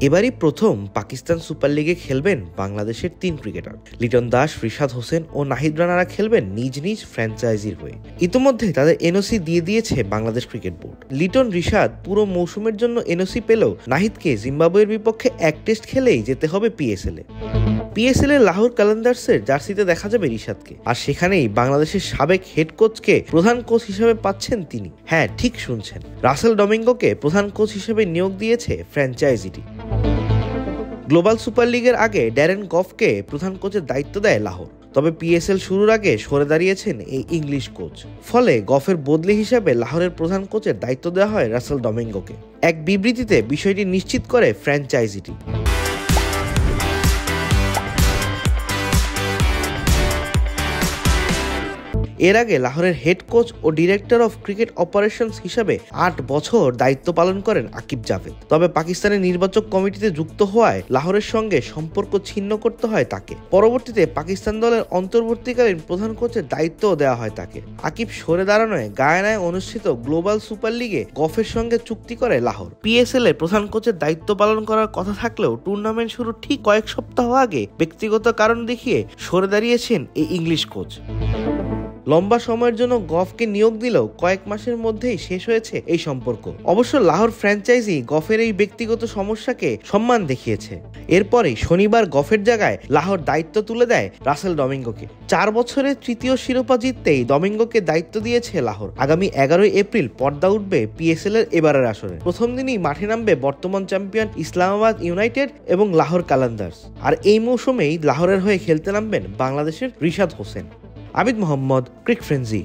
এবারই প্রথম পাকিস্তান সুপার লিগে খেলবেন বাংলাদেশের 3 ক্রিকেটার। লিটন দাস, রিশাদ হোসেন ও নাহিদ রানারা খেলবেন নিজ নিজ ফ্র্যাঞ্চাইজির হয়ে। ইতিমধ্যে তাদের এনওসি দিয়ে দিয়েছে বাংলাদেশ ক্রিকেট বোর্ড। লিটন, রিশাদ পুরো মৌসুমের জন্য এনওসি পেলেও নাহিদকে জিম্বাবুয়ের বিপক্ষে এক টেস্ট খেলেই যেতে হবে পিএসএল এ লাহোর কালান্দার্সের জার্সিতে দেখা যাবে রিশাদকে। আর সেখানেই বাংলাদেশের সাবেক হেড কোচকে প্রধান কোচ হিসেবে পাচ্ছেন তিনি। হ্যাঁ, ঠিক শুনছেন, রাসেল ডমিঙ্গোকে প্রধান কোচ হিসেবে নিয়োগ দিয়েছে ফ্র্যাঞ্চাইজিটি। গ্লোবাল সুপার লিগের আগে ড্যারেন গফকে প্রধান কোচের দায়িত্ব দেয় লাহোর। তবে পিএসএল শুরুর আগে সরে দাঁড়িয়েছেন এই ইংলিশ কোচ। ফলে গফের বদলি হিসাবে লাহোরের প্রধান কোচের দায়িত্ব দেওয়া হয় রাসেল ডমিঙ্গোকে। এক বিবৃতিতে বিষয়টি নিশ্চিত করে ফ্র্যাঞ্চাইজিটি। এর আগে লাহোরের হেড কোচ ও ডিরেক্টর অফ ক্রিকেট অপারেশনস হিসাবে 8 বছর দায়িত্ব পালন করেন আকিব জাভেদ। তবে পাকিস্তানের নির্বাচক কমিটিতে যুক্ত হওয়ায় লাহোরের সঙ্গে সম্পর্ক ছিন্ন করতে হয় তাকে। পরবর্তীতে পাকিস্তান দলের অন্তর্বর্তীকালীন প্রধান কোচের দায়িত্বও দেওয়া হয় তাকে। আকিব সরে দাঁড়ানোয় গায়ানায় অনুষ্ঠিত গ্লোবাল সুপার লিগে গফের সঙ্গে চুক্তি করে লাহোর। পিএসএল এ প্রধান কোচের দায়িত্ব পালন করার কথা থাকলেও টুর্নামেন্ট শুরুর ঠিক কয়েক সপ্তাহ আগে ব্যক্তিগত কারণ দেখিয়ে সরে দাঁড়িয়েছেন এই ইংলিশ কোচ। লম্বা সময়ের জন্য গফকে নিয়োগ দিলেও কয়েক মাসের মধ্যেই শেষ হয়েছে এই সম্পর্ক। অবশ্য লাহোর ফ্র্যাঞ্চাইজি গফের এই ব্যক্তিগত সমস্যাকে সম্মান দেখিয়েছে। এরপরেই শনিবার গফের জায়গায় লাহোর দায়িত্ব তুলে দেয় রাসেল ডমিঙ্গোকে। 4 বছরের তৃতীয় শিরোপা জিততেই ডমিঙ্গোকে দায়িত্ব দিয়েছে লাহোর। আগামী 11 এপ্রিল পর্দা উঠবে পিএসএল এর এবারের আসরে। প্রথম দিনই মাঠে নামবে বর্তমান চ্যাম্পিয়ন ইসলামাবাদ ইউনাইটেড এবং লাহোর কালান্দার্স। আর এই মৌসুমেই লাহোরের হয়ে খেলতে নামবেন বাংলাদেশের রিশাদ হোসেন। আবিদ মোহাম্মদ, ক্রিক ফ্রেন্জি।